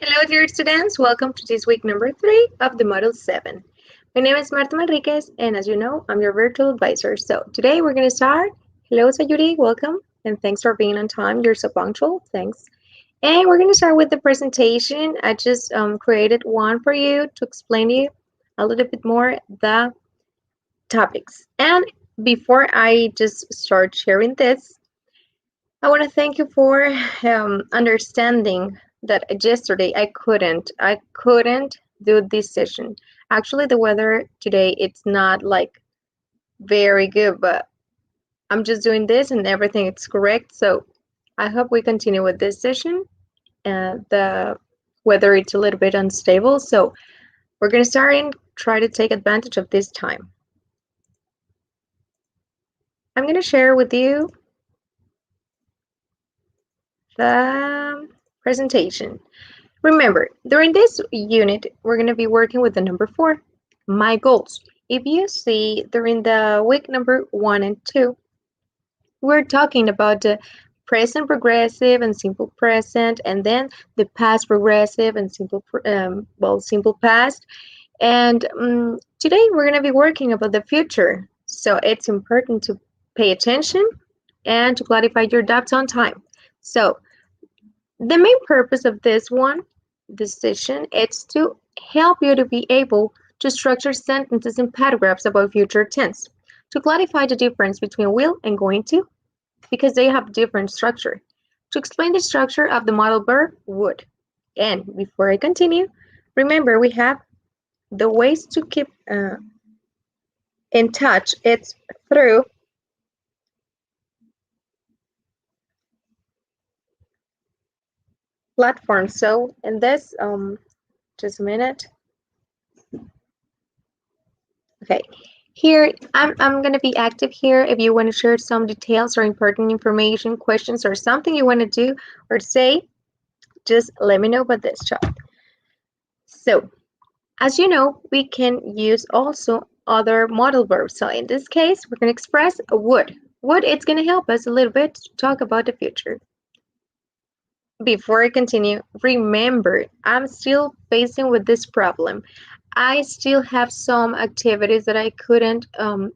Hello, dear students. Welcome to this week number 3 of the Model 7. My name is Marta Manriquez, and as you know, I'm your virtual advisor. So today we're going to start. Hello, Sayuri. Welcome, and thanks for being on time. You're so punctual. Thanks. And we're going to start with the presentation. I just created one for you to explain you a little bit more the topics. And before I just start sharing this, I want to thank you for understanding that yesterday I couldn't do this session. Actually, the weather today it's not like very good, but I'm just doing this and everything is correct. So I hope we continue with this session. The weather it's a little bit unstable, so we're gonna start and try to take advantage of this time. I'm gonna share with you the presentation. Remember, during this unit, we're going to be working with the number 4, my goals. If you see during the week number 1 and 2, we're talking about the present progressive and simple present, and then the past progressive and simple past. And today we're going to be working about the future. So it's important to pay attention and to clarify your doubts on time. So the main purpose of this session, is to help you to be able to structure sentences and paragraphs about future tense, to clarify the difference between will and going to, because they have different structure, to explain the structure of the modal verb would. And before I continue, remember we have the ways to keep in touch. It's through platforms. So in this, just a minute. Okay, here I'm going to be active here. If you want to share some details or important information, questions, or something you want to do or say, just let me know about this chat. So, as you know, we can use also other modal verbs. So in this case, we're going to express a would. Would, it's going to help us a little bit to talk about the future. Before I continue, remember, I'm still facing with this problem. I still have some activities that I couldn't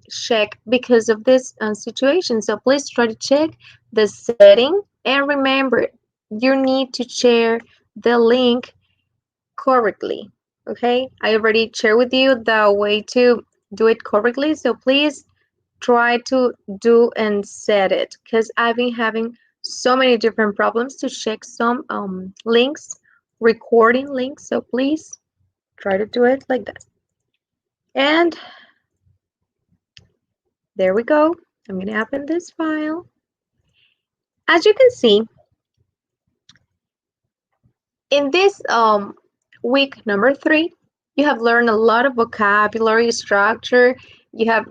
check because of this situation. So please try to check the setting and remember, you need to share the link correctly. Okay, I already shared with you the way to do it correctly. So please try to do and set it because I've been having so many different problems to check some links, recording links. So please try to do it like that. And there we go. I'm going to open this file. As you can see, in this week number 3, you have learned a lot of vocabulary structure. You have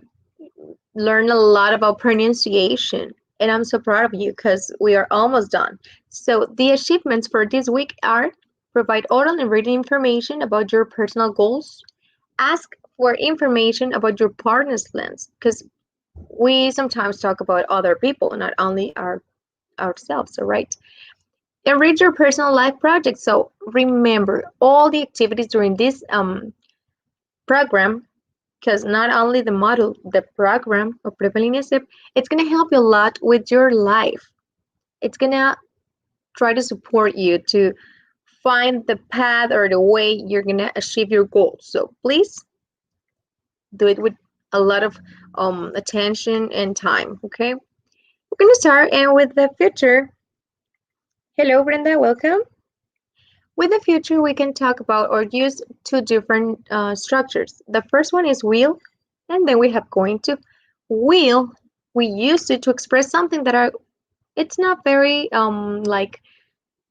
learned a lot about pronunciation. And I'm so proud of you because we are almost done. So the achievements for this week are provide oral and written information about your personal goals. Ask for information about your partner's plans because we sometimes talk about other people, not only ourselves, all right? And read your personal life projects. So remember all the activities during this program, because not only the model, the program of Prepaliniasip, it's going to help you a lot with your life. It's going to try to support you to find the path or the way you're going to achieve your goals. So please do it with a lot of attention and time, okay? We're going to start and with the future. Hello, Brenda, welcome. With the future, we can talk about or use 2 different structures. The first one is will, and then we have going to. Will, we use it to express something that it's not very like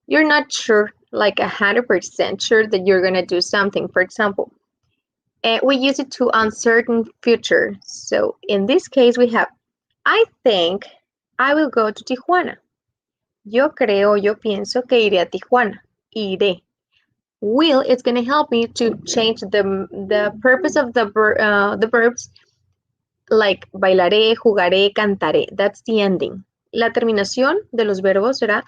you're not sure, like 100% sure that you're gonna do something. For example, we use it to uncertain future. So in this case, we have I think I will go to Tijuana. Yo creo, yo pienso que iré a Tijuana. Iré. Will is going to help me to change the purpose of the verbs like bailaré, jugaré, cantaré. That's the ending. La terminación de los verbos será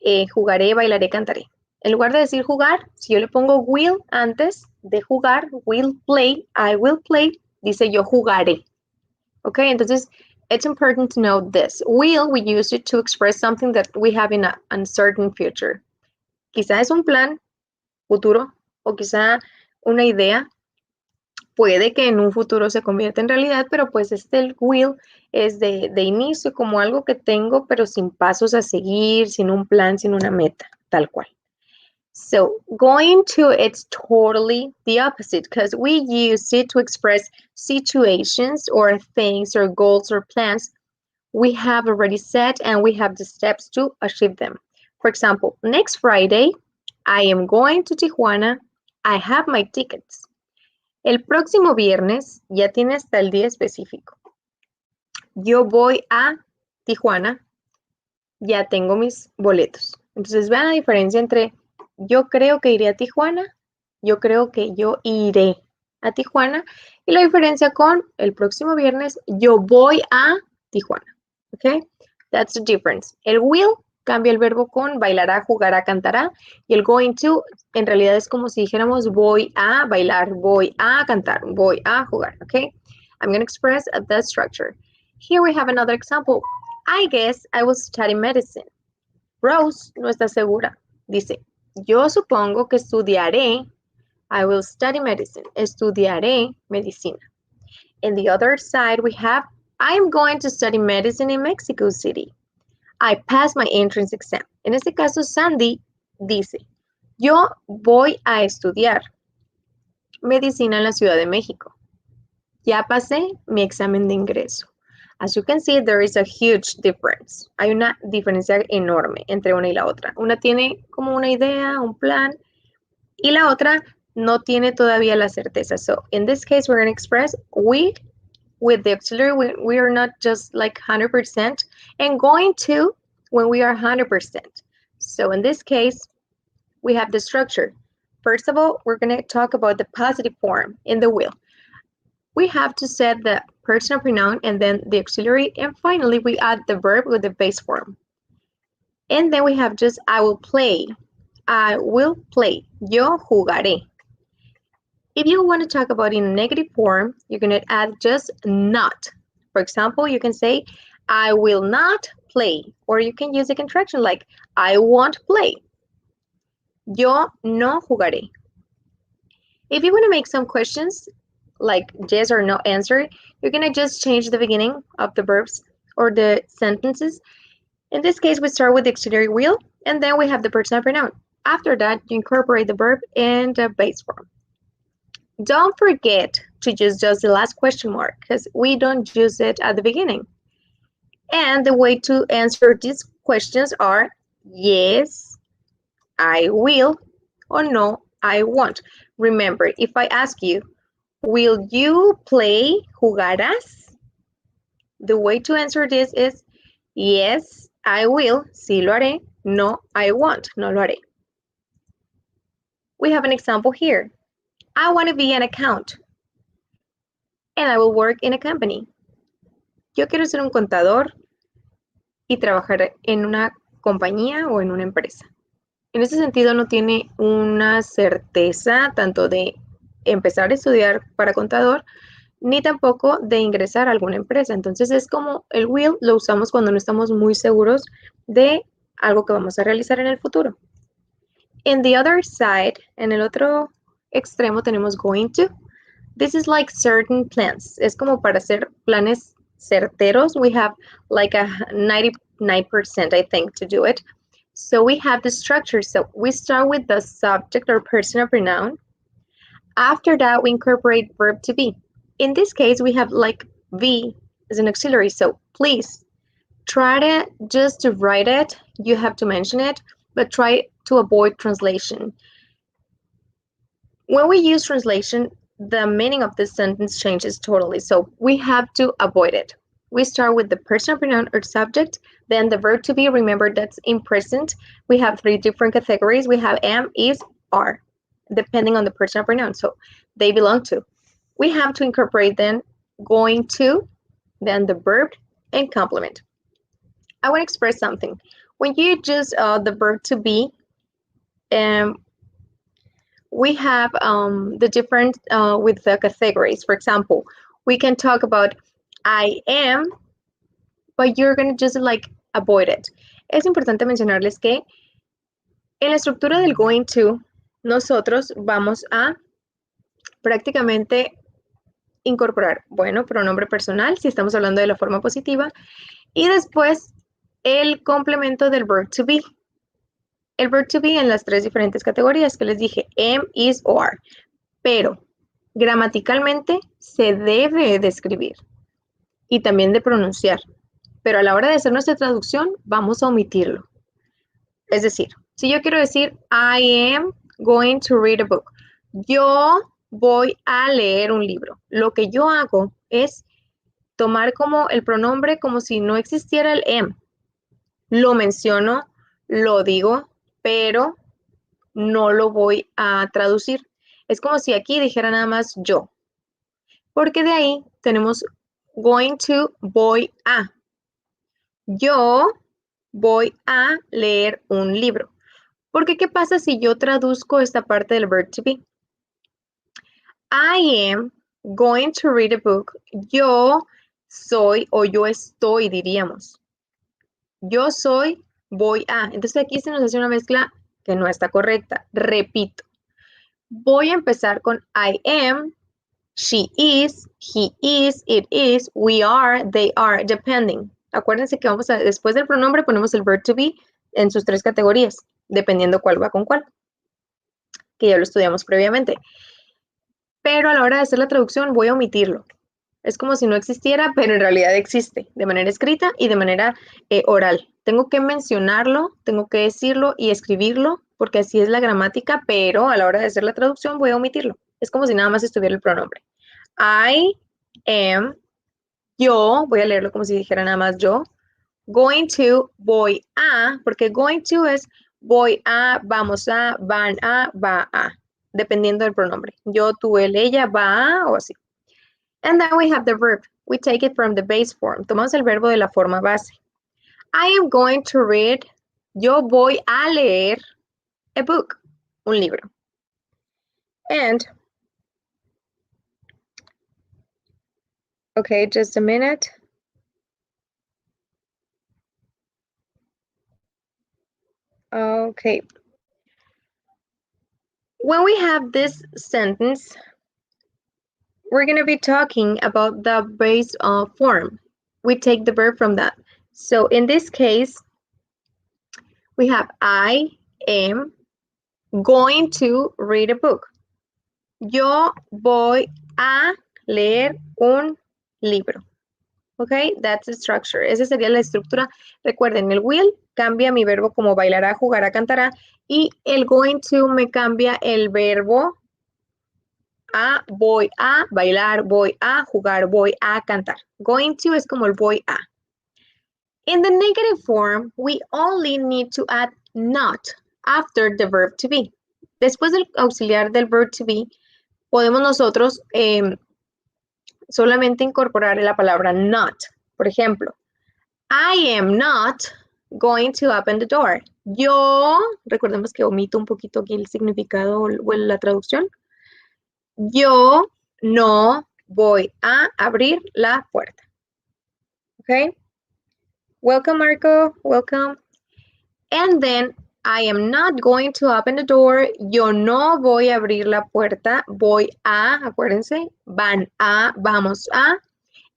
jugaré, bailaré, cantaré. En lugar de decir jugar, si yo le pongo will antes de jugar, will play, I will play, dice yo jugaré. Okay, entonces it's important to know this. Will, we use it to express something that we have in an uncertain future. Quizá es un plan futuro o quizá una idea. Puede que en un futuro se convierta en realidad, pero pues el will es de inicio como algo que tengo, pero sin pasos a seguir, sin un plan, sin una meta, tal cual. So going to, it's totally the opposite because we use it to express situations or things or goals or plans we have already set and we have the steps to achieve them. For example, next Friday, I am going to Tijuana. I have my tickets. El próximo viernes ya tiene hasta el día específico. Yo voy a Tijuana. Ya tengo mis boletos. Entonces vean la diferencia entre yo creo que iré a Tijuana, yo creo que yo iré a Tijuana y la diferencia con el próximo viernes yo voy a Tijuana. ¿Ok? That's the difference. El will cambia el verbo con bailará, jugará, cantará y el going to en realidad es como si dijéramos voy a bailar, voy a cantar, voy a jugar. ¿Ok? I'm going to express the structure. Here we have another example. I guess I will study medicine. Rose no está segura. Dice, yo supongo que estudiaré. I will study medicine. Estudiaré medicina. In the other side, we have, I am going to study medicine in Mexico City. I passed my entrance exam. En este caso, Sandy dice, yo voy a estudiar medicina en la Ciudad de México. Ya pasé mi examen de ingreso. As you can see, there is a huge difference. Hay una diferencia enorme entre una y la otra. Una tiene como una idea, un plan, y la otra no tiene todavía la certeza. So, in this case, we're going to express we with the auxiliary. We are not just like 100% and going to when we are 100%. So, in this case, we have the structure. First of all, we're going to talk about the positive form in the will. We have to set the personal pronoun and then the auxiliary, and finally we add the verb with the base form. And then we have just I will play. I will play. Yo jugaré. If you want to talk about in negative form, you're going to add just not. For example, you can say I will not play, or you can use a contraction like I won't play. Yo no jugaré. If you want to make some questions, like yes or no answer, you're going to just change the beginning of the verbs or the sentences. In this case, we start with the auxiliary will, and then we have the personal pronoun. After that, you incorporate the verb in the base form. Don't forget to use just the last question mark because we don't use it at the beginning. And the way to answer these questions are yes, I will, or no, I won't. Remember, if I ask you, will you play jugarás? The way to answer this is yes, I will, sí lo haré, no, I won't, no lo haré. We have an example here. I want to be an accountant and I will work in a company. Yo quiero ser un contador y trabajar en una compañía o en una empresa. En ese sentido no tiene una certeza tanto de empezar a estudiar para contador ni tampoco de ingresar a alguna empresa. Entonces es como el will lo usamos cuando no estamos muy seguros de algo que vamos a realizar en el futuro. In the other side, en el otro extremo tenemos going to. This is like certain plans. Es como para hacer planes certeros. We have like a 99%, I think, to do it. So we have the structure. So we start with the subject or personal pronoun. After that, we incorporate verb to be. In this case, we have like be as an auxiliary. So please try to just to write it. You have to mention it, but try to avoid translation. When we use translation, the meaning of this sentence changes totally. So we have to avoid it. We start with the personal pronoun or subject, then the verb to be. Remember that's in present. We have three different categories. We have am, is, are, depending on the personal pronoun. So they belong to. We have to incorporate then going to, then the verb and complement. I want to express something. When you use the verb to be, we have the different with the categories. For example, we can talk about I am, but you're going to just like avoid it. Es importante mencionarles que en la estructura del going to, nosotros vamos a prácticamente incorporar, bueno, pronombre personal, si estamos hablando de la forma positiva, y después el complemento del verb to be. El verb to be en las tres diferentes categorías que les dije, am, is o are. Pero gramaticalmente se debe de escribir y también de pronunciar. Pero a la hora de hacer nuestra traducción, vamos a omitirlo. Es decir, si yo quiero decir, I am going to read a book. Yo voy a leer un libro. Lo que yo hago es tomar como el pronombre como si no existiera el am. Lo menciono, lo digo, pero no lo voy a traducir. Es como si aquí dijera nada más yo. Porque de ahí tenemos going to, voy a. Yo voy a leer un libro. Porque ¿qué pasa si yo traduzco esta parte del verb to be? I am going to read a book. Yo soy o yo estoy, diríamos. Yo soy, voy a. Entonces aquí se nos hace una mezcla que no está correcta. Repito. Voy a empezar con I am, she is, he is, it is, we are, they are, depending. Acuérdense que vamos a, después del pronombre ponemos el verb to be en sus tres categorías, dependiendo cuál va con cuál, que ya lo estudiamos previamente. Pero a la hora de hacer la traducción voy a omitirlo. Es como si no existiera, pero en realidad existe, de manera escrita y de manera oral. Tengo que mencionarlo, tengo que decirlo y escribirlo, porque así es la gramática, pero a la hora de hacer la traducción voy a omitirlo. Es como si nada más estuviera el pronombre. I am, yo, voy a leerlo como si dijera nada más yo, going to, voy a, porque going to es voy a, vamos a, van a, va a, dependiendo del pronombre. Yo, tú, él, ella, va a o así. And then we have the verb. We take it from the base form. Tomamos el verbo de la forma base. I am going to read, yo voy a leer a book, un libro. And, okay, just a minute. Okay. When we have this sentence, we're going to be talking about the base form. We take the verb from that. So in this case, we have I am going to read a book. Yo voy a leer un libro. Ok, that's the structure. Esa sería la estructura. Recuerden, el will cambia mi verbo como bailará, jugará, cantará. Y el going to me cambia el verbo a voy a bailar, voy a jugar, voy a cantar. Going to es como el voy a. In the negative form, we only need to add not after the verb to be. Después del auxiliar del verb to be, podemos nosotros solamente incorporar la palabra not. Por ejemplo, I am not going to open the door. Yo, recordemos que omito un poquito aquí el significado o la traducción. Yo no voy a abrir la puerta. Okay? Welcome, Marco. Welcome. And then, I am not going to open the door. Yo no voy a abrir la puerta. Voy a, acuérdense, van a, vamos a.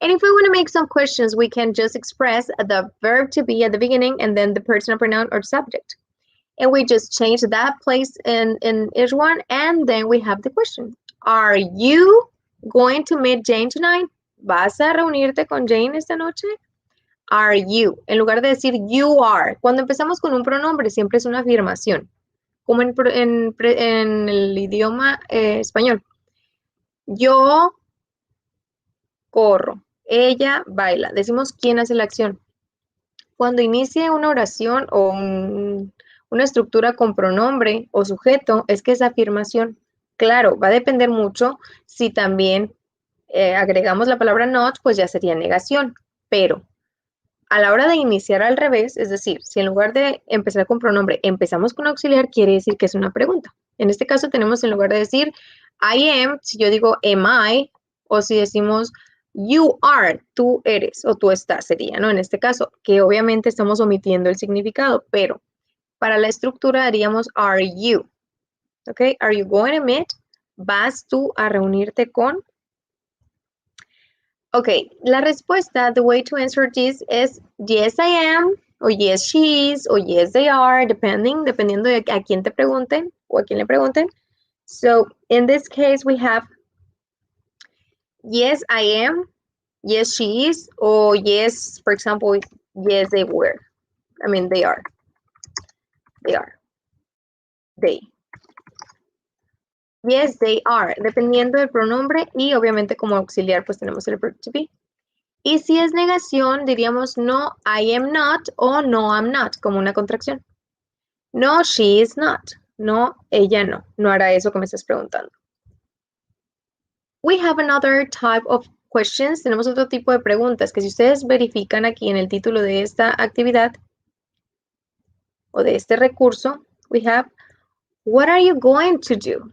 And if we want to make some questions, we can just express the verb to be at the beginning and then the personal pronoun or subject. And we just change that place in each one. And then we have the question. Are you going to meet Jane tonight? ¿Vas a reunirte con Jane esta noche? Are you? En lugar de decir you are. Cuando empezamos con un pronombre siempre es una afirmación. Como en el idioma español. Yo corro. Ella baila. Decimos quién hace la acción. Cuando inicie una oración o una estructura con pronombre o sujeto, es que es afirmación. Claro, va a depender mucho si también agregamos la palabra not, pues ya sería negación. Pero A la hora de iniciar al revés, es decir, si en lugar de empezar con pronombre empezamos con auxiliar, quiere decir que es una pregunta. En este caso tenemos, en lugar de decir I am, si yo digo am I, o si decimos you are, tú eres o tú estás, sería, ¿no? En este caso, que obviamente estamos omitiendo el significado, pero para la estructura haríamos are you, ¿ok? Are you going to meet? ¿Vas tú a reunirte con? Ok, la respuesta, the way to answer this es yes I am, o yes she is, o yes they are, dependiendo de a quién te pregunten o a quién le pregunten. So in this case we have yes I am, yes she is, or yes, for example, yes they were. I mean they are. They are. They. Yes, they are, dependiendo del pronombre y obviamente como auxiliar pues tenemos el verb to be. Y si es negación, diríamos no, I am not o no, I'm not, como una contracción. No, she is not. No, ella no. No hará eso que me estás preguntando. We have another type of questions. Tenemos otro tipo de preguntas que si ustedes verifican aquí en el título de esta actividad o de este recurso, we have, what are you going to do?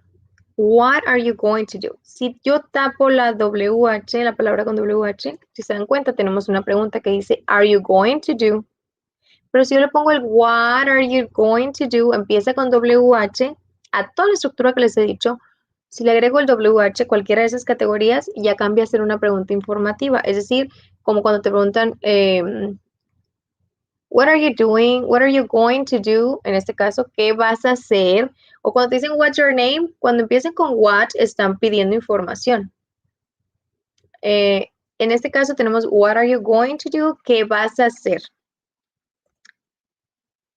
What are you going to do? Si yo tapo la WH, la palabra con WH, si se dan cuenta, tenemos una pregunta que dice, are you going to do? Pero si yo le pongo el what are you going to do, empieza con WH, a toda la estructura que les he dicho, si le agrego el WH, cualquiera de esas categorías, ya cambia a ser una pregunta informativa. Es decir, como cuando te preguntan, what are you doing? What are you going to do? En este caso, ¿qué vas a hacer? O cuando te dicen what's your name, cuando empiecen con what, están pidiendo información. En este caso tenemos what are you going to do? ¿Qué vas a hacer?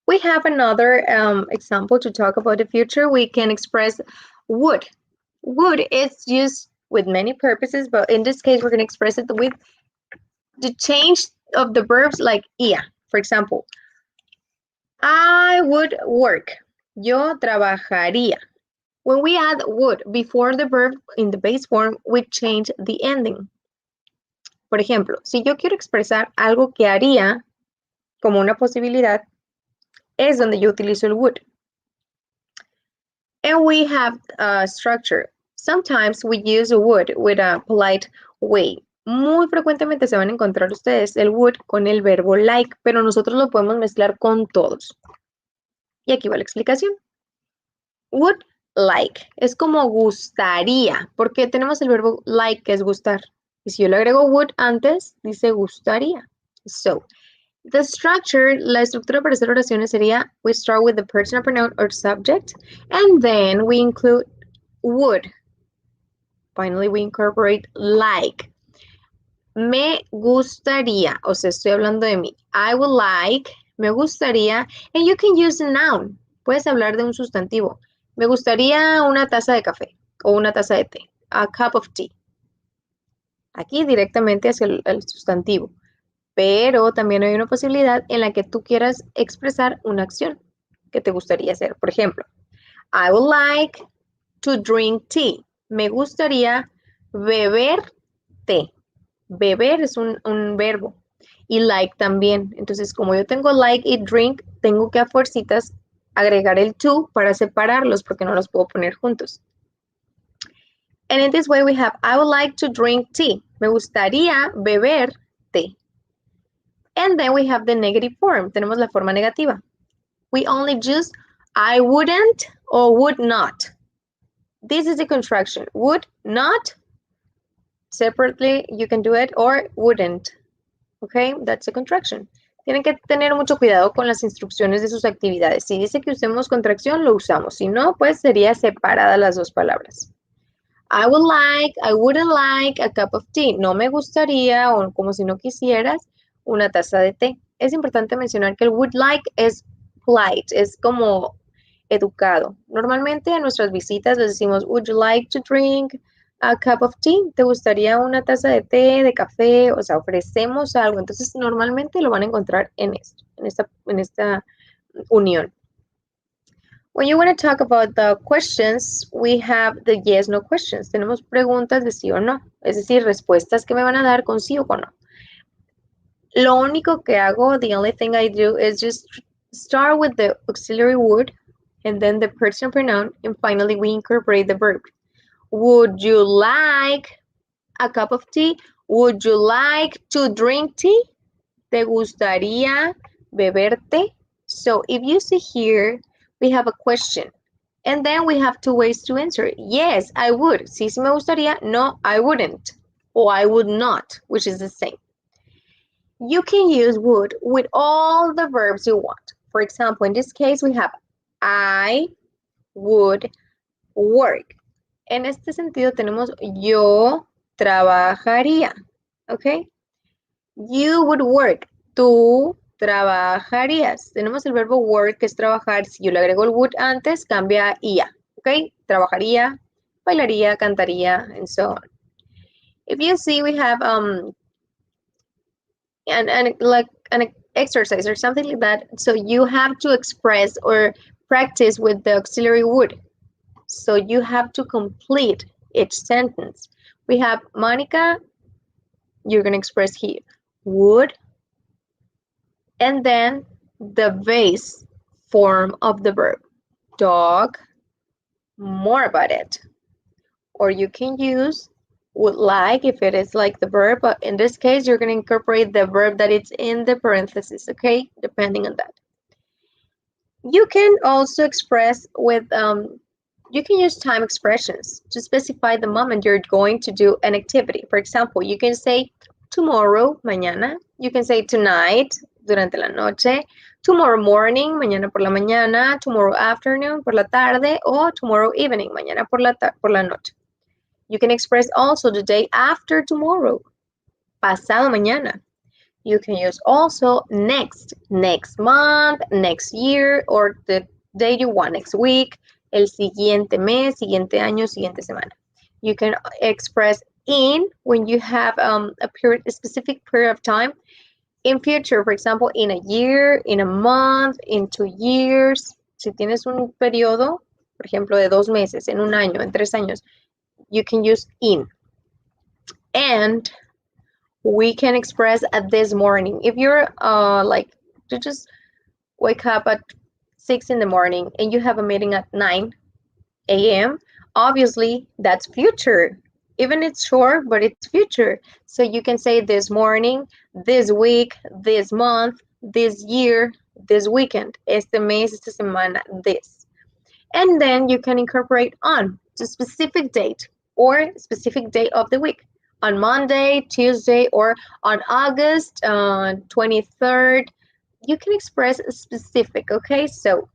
We have another example to talk about the future. We can express would. Would is used with many purposes, but in this case, we're going to express it with the change of the verbs like ia. For example, I would work. Yo trabajaría. When we add would before the verb in the base form, we change the ending. Por ejemplo, si yo quiero expresar algo que haría como una posibilidad, es donde yo utilizo el would. And we have a structure. Sometimes we use would with a polite way. Muy frecuentemente se van a encontrar ustedes el would con el verbo like, pero nosotros lo podemos mezclar con todos. Y aquí va la explicación. Would like es como gustaría, porque tenemos el verbo like que es gustar. Y si yo le agrego would antes, dice gustaría. So, the structure, la estructura para hacer oraciones sería, we start with the personal pronoun or subject, and then we include would. Finally, we incorporate like. Me gustaría, o sea, estoy hablando de mí. I would like, me gustaría, and you can use a noun. Puedes hablar de un sustantivo. Me gustaría una taza de café o una taza de té. A cup of tea. Aquí directamente hacia el sustantivo. Pero también hay una posibilidad en la que tú quieras expresar una acción que te gustaría hacer. Por ejemplo, I would like to drink tea. Me gustaría beber té. Beber es un verbo y like también. Entonces, como yo tengo like y drink, tengo que a fuercitas agregar el to para separarlos porque no los puedo poner juntos. And in this way we have, I would like to drink tea. Me gustaría beber té. And then we have the negative form. Tenemos la forma negativa. We only use I wouldn't or would not. This is the contraction. Would not. Separately, you can do it, or wouldn't. Okay, that's a contraction. Tienen que tener mucho cuidado con las instrucciones de sus actividades. Si dice que usemos contracción, lo usamos. Si no, pues sería separada las dos palabras. I would like, I wouldn't like a cup of tea. No me gustaría, o como si no quisieras, una taza de té. Es importante mencionar que el would like es polite, es como educado. Normalmente a nuestras visitas les decimos, would you like to drink a cup of tea? ¿Te gustaría una taza de té, de café? O sea, ofrecemos algo. Entonces, normalmente lo van a encontrar en esto, en esta unión. When you want to talk about the questions, we have the yes, no questions. Tenemos preguntas de sí o no, es decir, respuestas que me van a dar con sí o con no. Lo único que hago, the only thing I do is just start with the auxiliary would and then the personal pronoun, and finally we incorporate the verb. Would you like a cup of tea? Would you like to drink tea? ¿Te gustaría beber té? So if you see here, we have a question. And then we have two ways to answer. Yes, I would. Sí, sí me gustaría. No, I wouldn't. Or I would not, which is the same. You can use would with all the verbs you want. For example, in this case, we have I would work. En este sentido tenemos yo trabajaría. ¿Ok? You would work. Tú trabajarías. Tenemos el verbo work, que es trabajar. Si yo le agrego el would antes, cambia a ia. ¿Ok? Trabajaría, bailaría, cantaría, and so on. If you see, we have like an exercise or something like that. So you have to express or practice with the auxiliary would. So you have to complete each sentence. We have Monica, you're going to express here, would, and then the base form of the verb, dog, more about it. Or you can use would like if it is like the verb, but in this case, you're going to incorporate the verb that it's in the parentheses, okay? Depending on that. You can also express with, you can use time expressions to specify the moment you're going to do an activity. For example, you can say tomorrow, mañana. You can say tonight, durante la noche. Tomorrow morning, mañana por la mañana. Tomorrow afternoon, por la tarde. O tomorrow evening, mañana por la noche. You can express also the day after tomorrow, pasado mañana. You can use also next month, next year, or the day you want, next week, el siguiente mes, siguiente año, siguiente semana. You can express in when you have a specific period of time. In future, for example, in a year, in a month, in 2 years. Si tienes un periodo, por ejemplo, de 2 meses, en un año, en 3 años, you can use in. And we can express at this morning. If you're like, you just wake up at 6 in the morning and you have a meeting at 9 a.m., obviously that's future. Even it's short, but it's future. So you can say this morning, this week, this month, this year, this weekend, este mes, esta semana, this. And then you can incorporate on to specific date or specific day of the week. On Monday, Tuesday, or on August 23rd, you can express specific, okay? So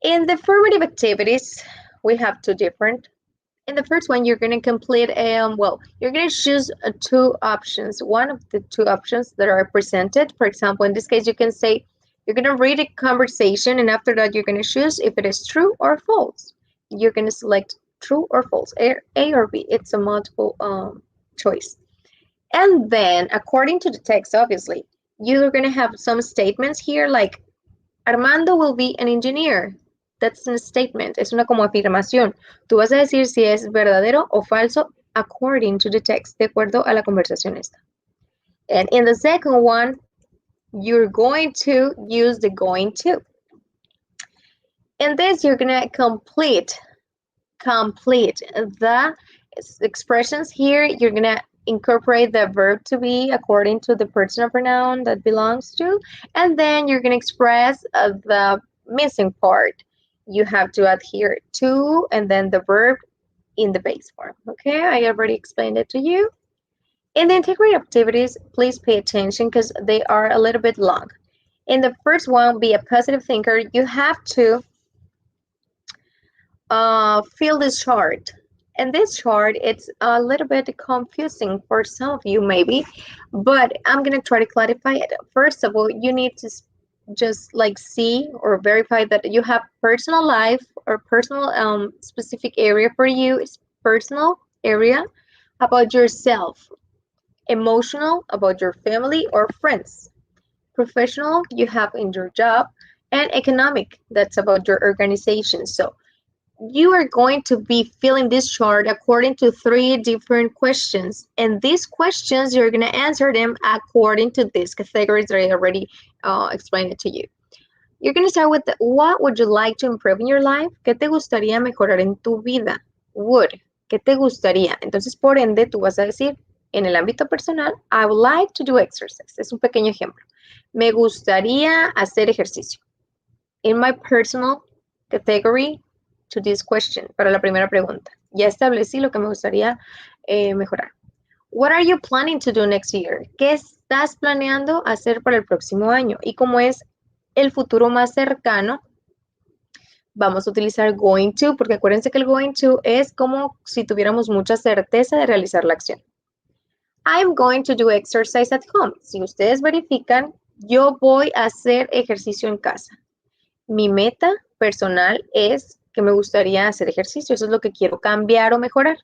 in the formative activities, we have two different. In the first one, you're going to complete, you're going to choose two options. One of the two options that are presented. For example, in this case, you can say, you're going to read a conversation, and after that, you're going to choose if it is true or false. You're going to select true or false, A or B. It's a multiple choice. And then, according to the text, obviously, you're going to have some statements here like, Armando will be an engineer. That's a statement, es una como afirmación. Tú vas a decir si es verdadero o falso according to the text, de acuerdo a la conversación esta. And in the second one, you're going to use the going to. In this, you're gonna complete the expressions here. You're gonna incorporate the verb to be according to the personal pronoun that belongs to, and then you're gonna express the missing part. You have to add here to and then the verb in the base form. Okay, I already explained it to you. In the integrated activities, please pay attention because they are a little bit long. In the first one, be a positive thinker. You have to fill this chart. And this chart, it's a little bit confusing for some of you maybe, but I'm going to try to clarify it. First of all, you need to just like see or verify that you have personal life or personal specific area for you is personal area about yourself, emotional about your family or friends, professional you have in your job, and economic that's about your organization. So you are going to be filling this chart according to 3 different questions. And these questions, you're going to answer them according to these categories that I already explained it to you. You're going to start with what would you like to improve in your life? ¿Qué te gustaría mejorar en tu vida? Would. ¿Qué te gustaría? Entonces, por ende, tú vas a decir, en el ámbito personal, I would like to do exercise. Es un pequeño ejemplo. Me gustaría hacer ejercicio. In my personal category, to this question, para la primera pregunta. Ya establecí lo que me gustaría mejorar. What are you planning to do next year? ¿Qué estás planeando hacer para el próximo año? Y como es el futuro más cercano, vamos a utilizar going to, porque acuérdense que el going to es como si tuviéramos mucha certeza de realizar la acción. I'm going to do exercise at home. Si ustedes verifican, yo voy a hacer ejercicio en casa. Mi meta personal es que me gustaría hacer ejercicio. Eso es lo que quiero cambiar o mejorar.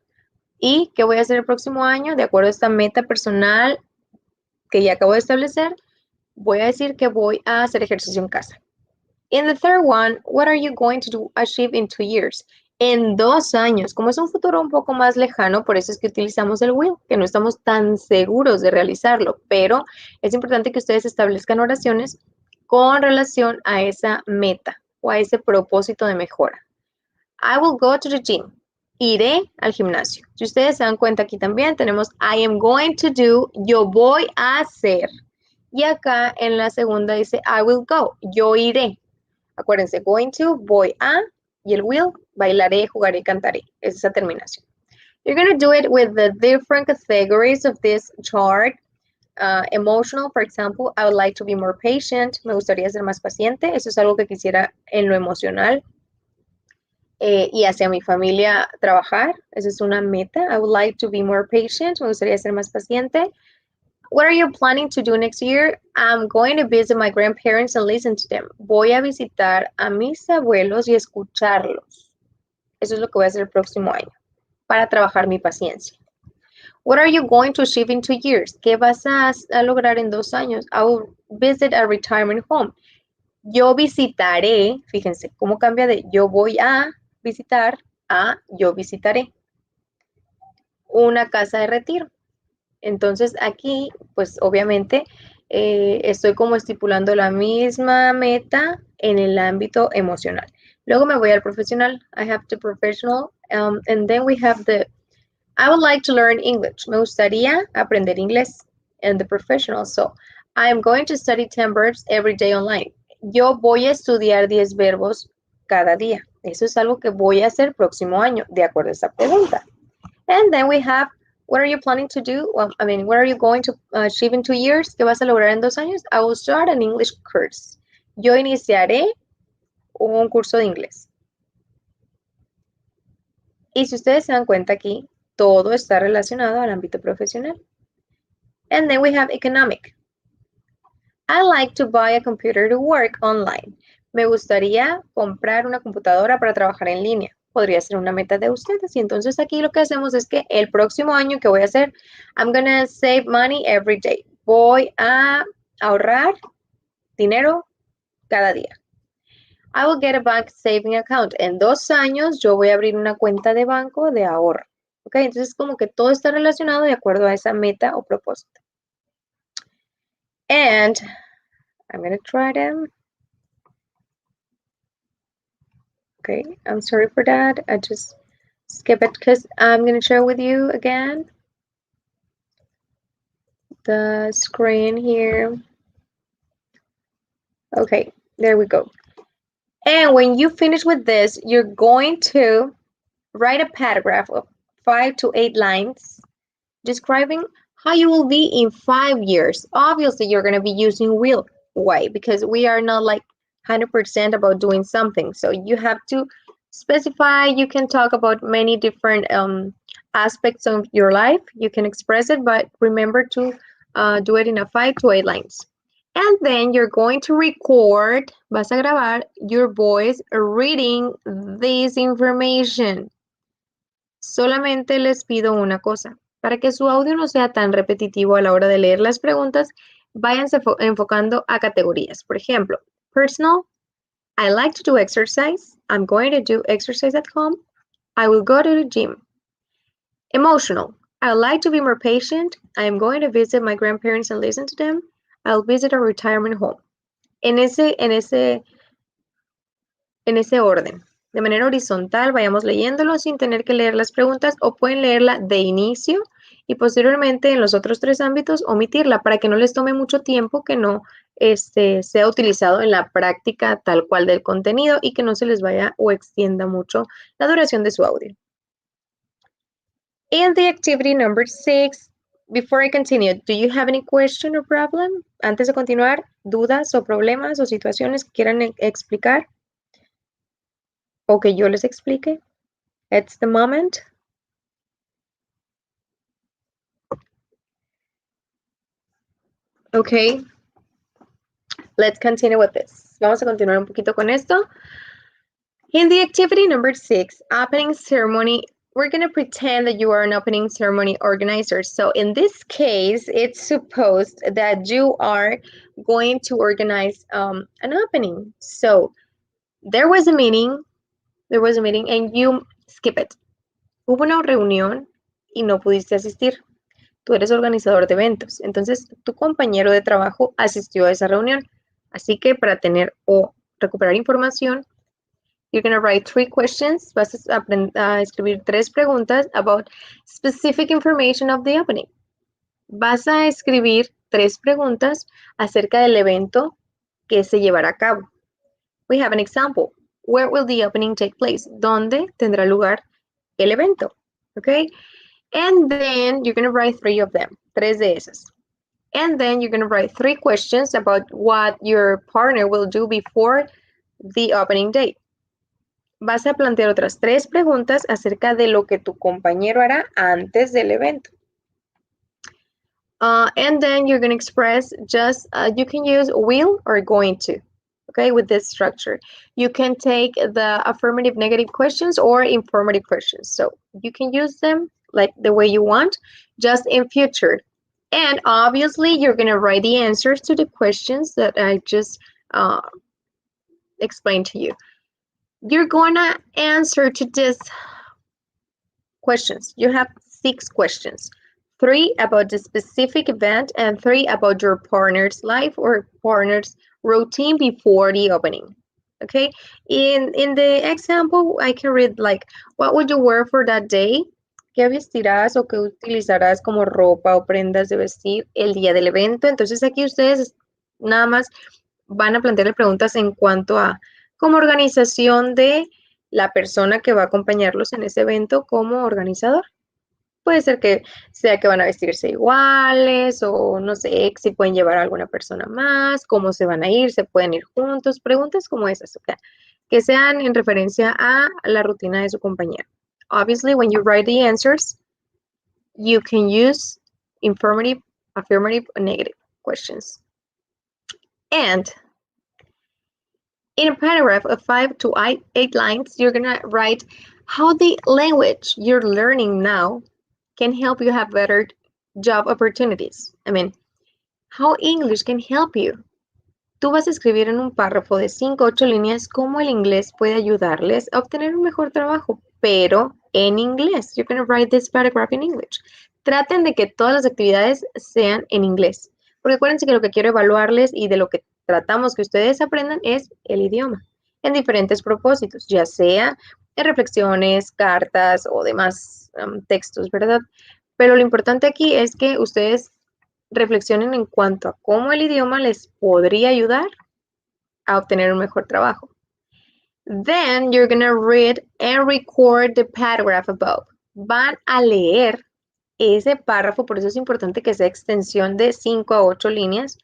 ¿Y qué voy a hacer el próximo año? De acuerdo a esta meta personal que ya acabo de establecer, voy a decir que voy a hacer ejercicio en casa. In the third one, what are you going to achieve in 2 years? En 2 años, como es un futuro un poco más lejano, por eso es que utilizamos el will, que no estamos tan seguros de realizarlo, pero es importante que ustedes establezcan oraciones con relación a esa meta o a ese propósito de mejora. I will go to the gym. Iré al gimnasio. Si ustedes se dan cuenta aquí también tenemos I am going to do, yo voy a hacer. Y acá en la segunda dice I will go, yo iré. Acuérdense, going to, voy a, y el will, bailaré, jugaré, cantaré. Es esa terminación. You're going to do it with the different categories of this chart. Emotional, for example, I would like to be more patient. Me gustaría ser más paciente. Eso es algo que quisiera en lo emocional. Y hacia mi familia trabajar. Esa es una meta. I would like to be more patient. Me gustaría ser más paciente. What are you planning to do next year? I'm going to visit my grandparents and listen to them. Voy a visitar a mis abuelos y escucharlos. Eso es lo que voy a hacer el próximo año para trabajar mi paciencia. What are you going to achieve in 2 years? ¿Qué vas a lograr en 2 años? I will visit a retirement home. Yo visitaré, fíjense cómo cambia de yo voy a visitar a yo visitaré una casa de retiro. Entonces aquí, pues obviamente, estoy como estipulando la misma meta en el ámbito emocional. Luego me voy al profesional. I have the professional, and then we have the, I would like to learn English. Me gustaría aprender inglés. And the professional, so I am going to study 10 verbs every day online. Yo voy a estudiar 10 verbos cada día. Eso es algo que voy a hacer próximo año, de acuerdo a esta pregunta. And then we have, what are you planning to do? Well, I mean, what are you going to achieve in 2 years? ¿Qué vas a lograr en 2 años? I will start an English course. Yo iniciaré un curso de inglés. Y si ustedes se dan cuenta aquí, todo está relacionado al ámbito profesional. And then we have economic. I like to buy a computer to work online. Me gustaría comprar una computadora para trabajar en línea. Podría ser una meta de ustedes. Y entonces aquí lo que hacemos es que el próximo año que voy a hacer, I'm gonna save money every day. Voy a ahorrar dinero cada día. I will get a bank saving account. En 2 años yo voy a abrir una cuenta de banco de ahorro. Ok, entonces como que todo está relacionado de acuerdo a esa meta o propósito. And I'm gonna try them. Okay, I'm sorry for that. I just skip it because I'm going to share with you again the screen here. Okay, there we go. And when you finish with this, you're going to write a paragraph of 5 to 8 lines describing how you will be in 5 years. Obviously, you're going to be using will. Why? Because we are not like 100% about doing something. So you have to specify. You can talk about many different aspects of your life. You can express it, but remember to do it in a 5 to 8 lines. And then you're going to record, vas a grabar your voice reading this information. Solamente les pido una cosa. Para que su audio no sea tan repetitivo a la hora de leer las preguntas, váyanse enfocando a categorías. Por ejemplo, personal, I like to do exercise. I'm going to do exercise at home. I will go to the gym. Emotional. I would like to be more patient. I am going to visit my grandparents and listen to them. I'll visit a retirement home. En ese orden. De manera horizontal, vayamos leyéndolo sin tener que leer las preguntas o pueden leerla de inicio y posteriormente en los otros 3 ámbitos omitirla para que no les tome mucho tiempo, que no sea utilizado en la práctica tal cual del contenido y que no se les vaya o extienda mucho la duración de su audio. In the activity number 6, before I continue, do you have any question or problem? Antes de continuar, dudas o problemas o situaciones que quieran explicar o que yo les explique. It's the moment. Okay, let's continue with this. Vamos a continuar un poquito con esto. In the activity number 6, opening ceremony, we're going to pretend that you are an opening ceremony organizer. So in this case, it's supposed that you are going to organize an opening. So there was a meeting and you skip it. Hubo una reunión y no pudiste asistir. Tú eres organizador de eventos. Entonces, tu compañero de trabajo asistió a esa reunión. Así que para tener o recuperar información, you're going to write 3 questions. Vas a escribir 3 preguntas about specific information of the opening. Vas a escribir 3 preguntas acerca del evento que se llevará a cabo. We have an example. Where will the opening take place? ¿Dónde tendrá lugar el evento? Okay? And then you're going to write 3 of them. 3 de esas. And then you're going to write 3 questions about what your partner will do before the opening date. Vas a plantear otras 3 preguntas acerca de lo que tu compañero hará antes del evento. And then you're going to express just, you can use will or going to, okay, with this structure. You can take the affirmative negative questions or informative questions. So you can use them like the way you want, just in future. And obviously, you're going to write the answers to the questions that I just explained to you. You're going to answer to these questions. You have 6 questions. 3 about the specific event and 3 about your partner's life or partner's routine before the opening. Okay, in the example, I can read like, what would you wear for that day? ¿Qué vestirás o qué utilizarás como ropa o prendas de vestir el día del evento? Entonces aquí ustedes nada más van a plantearle preguntas en cuanto a como organización de la persona que va a acompañarlos en ese evento como organizador. Puede ser que sea que van a vestirse iguales o no sé si pueden llevar a alguna persona más, cómo se van a ir, se pueden ir juntos, preguntas como esas, okay, que sean en referencia a la rutina de su compañero. Obviously, when you write the answers, you can use affirmative, or negative questions. And in a paragraph of 5 to 8 lines, you're gonna write how the language you're learning now can help you have better job opportunities. I mean, how English can help you. Tú vas a escribir en un párrafo de 5 o 8 líneas cómo el inglés puede ayudarles a obtener un mejor trabajo, pero en inglés. You're going to write this paragraph in English. Traten de que todas las actividades sean en inglés, porque acuérdense que lo que quiero evaluarles y de lo que tratamos que ustedes aprendan es el idioma, en diferentes propósitos, ya sea en reflexiones, cartas o demás textos, ¿verdad? Pero lo importante aquí es que ustedes reflexionen en cuanto a cómo el idioma les podría ayudar a obtener un mejor trabajo. Then you're going to read and record the paragraph above. Van a leer ese párrafo, por eso es importante que sea extensión de 5 a 8 líneas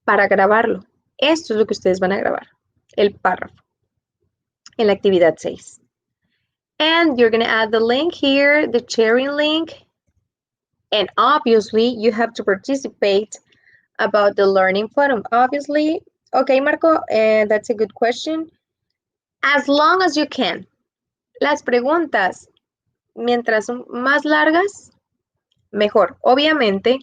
para grabarlo. Esto es lo que ustedes van a grabar, el párrafo, en la actividad 6. And you're going to add the link here, the sharing link. And obviously, you have to participate about the learning forum. Obviously, okay, Marco, that's a good question. As long as you can. Las preguntas, mientras son más largas, mejor. Obviamente,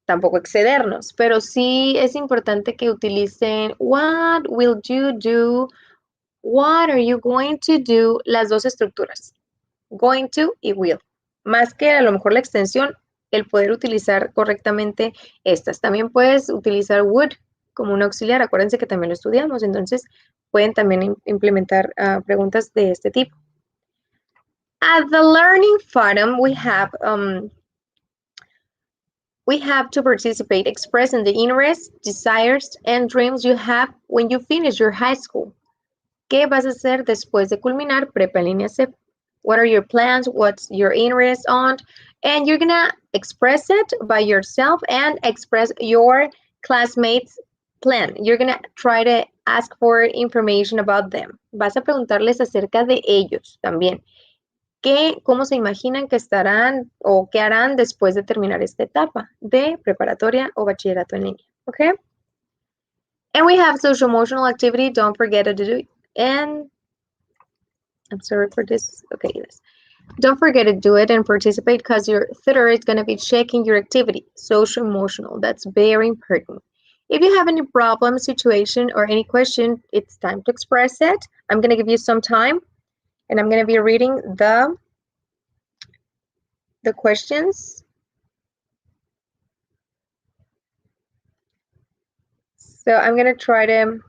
tampoco excedernos, pero sí es importante que utilicen what will you do What are you going to do? Las dos estructuras, going to y will. Más que a lo mejor la extensión, el poder utilizar correctamente estas. También puedes utilizar would como un auxiliar. Acuérdense que también lo estudiamos, entonces pueden también implementar preguntas de este tipo. At the learning forum, we have to participate, expressing the interests, desires, and dreams you have when you finish your high school. ¿Qué vas a hacer después de culminar prepa en línea C? What are your plans? What's your interest on? And you're gonna express it by yourself and express your classmates' plan. You're gonna try to ask for information about them. Vas a preguntarles acerca de ellos también. ¿Cómo se imaginan que estarán o qué harán después de terminar esta etapa de preparatoria o bachillerato en línea? Okay? And we have social emotional activity. Don't forget to do it. And I'm sorry for this. Okay, yes. Don't forget to do it and participate because your tutor is going to be checking your activity. Social emotional. That's very important. If you have any problem, situation, or any question, it's time to express it. I'm going to give you some time and I'm going to be reading the questions. So I'm going to try to,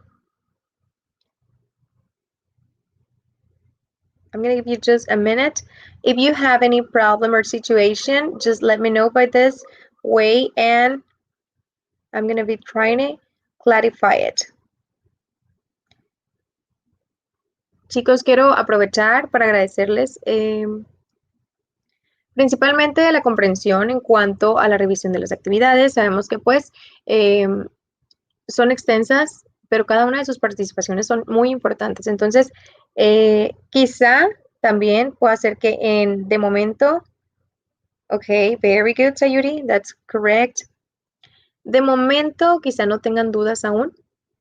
I'm going to give you just a minute. If you have any problem or situation, just let me know by this way and I'm going to be trying to clarify it. Chicos, quiero aprovechar para agradecerles principalmente la comprensión en cuanto a la revisión de las actividades. Sabemos que pues son extensas, pero cada una de sus participaciones son muy importantes. Entonces, quizá también pueda ser que de momento, ok, very good, Sayuri, that's correct. De momento, quizá no tengan dudas aún,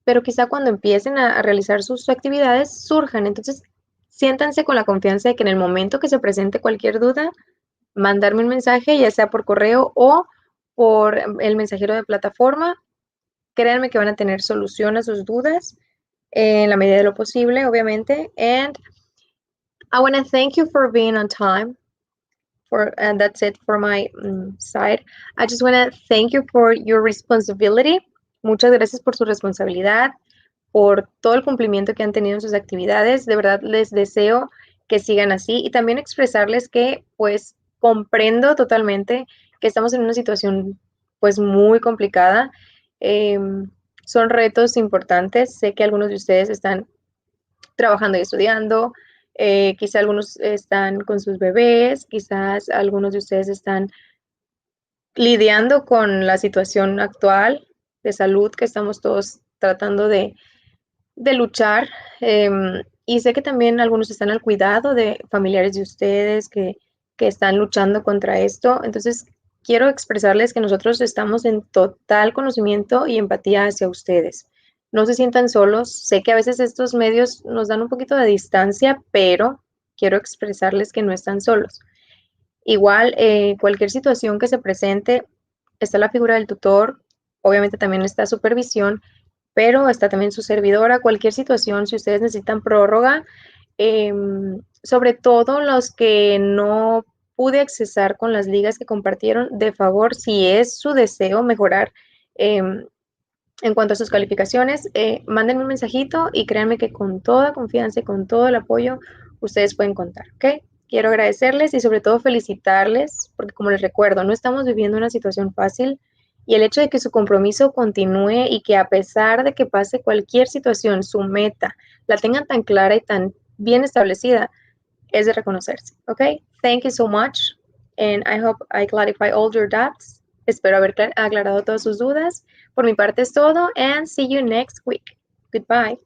pero quizá cuando empiecen a realizar sus actividades surjan. Entonces, siéntanse con la confianza de que en el momento que se presente cualquier duda, mandarme un mensaje, ya sea por correo o por el mensajero de plataforma. Créanme que van a tener solución a sus dudas en la medida de lo posible, obviamente. And I want to thank you for being on time. And that's it for my side. I just want to thank you for your responsibility. Muchas gracias por su responsabilidad, por todo el cumplimiento que han tenido en sus actividades. De verdad les deseo que sigan así y también expresarles que pues comprendo totalmente que estamos en una situación pues muy complicada. Son retos importantes. Sé que algunos de ustedes están trabajando y estudiando. Quizá algunos están con sus bebés, quizás algunos de ustedes están lidiando con la situación actual de salud que estamos todos tratando de luchar. Y sé que también algunos están al cuidado de familiares de ustedes que están luchando contra esto. Entonces, quiero expresarles que nosotros estamos en total conocimiento y empatía hacia ustedes. No se sientan solos. Sé que a veces estos medios nos dan un poquito de distancia, pero quiero expresarles que no están solos. Igual, cualquier situación que se presente, está la figura del tutor, obviamente también está supervisión, pero está también su servidora. Cualquier situación, si ustedes necesitan prórroga, sobre todo los que no pude accesar con las ligas que compartieron, de favor, si es su deseo mejorar en cuanto a sus calificaciones, mándenme un mensajito y créanme que con toda confianza y con todo el apoyo ustedes pueden contar, ¿ok? Quiero agradecerles y sobre todo felicitarles, porque como les recuerdo, no estamos viviendo una situación fácil y el hecho de que su compromiso continúe y que a pesar de que pase cualquier situación, su meta la tengan tan clara y tan bien establecida, es de reconocerse, ¿ok? Thank you so much and I hope I clarify all your doubts. Espero haber aclarado todas sus dudas. Por mi parte es todo and see you next week. Goodbye.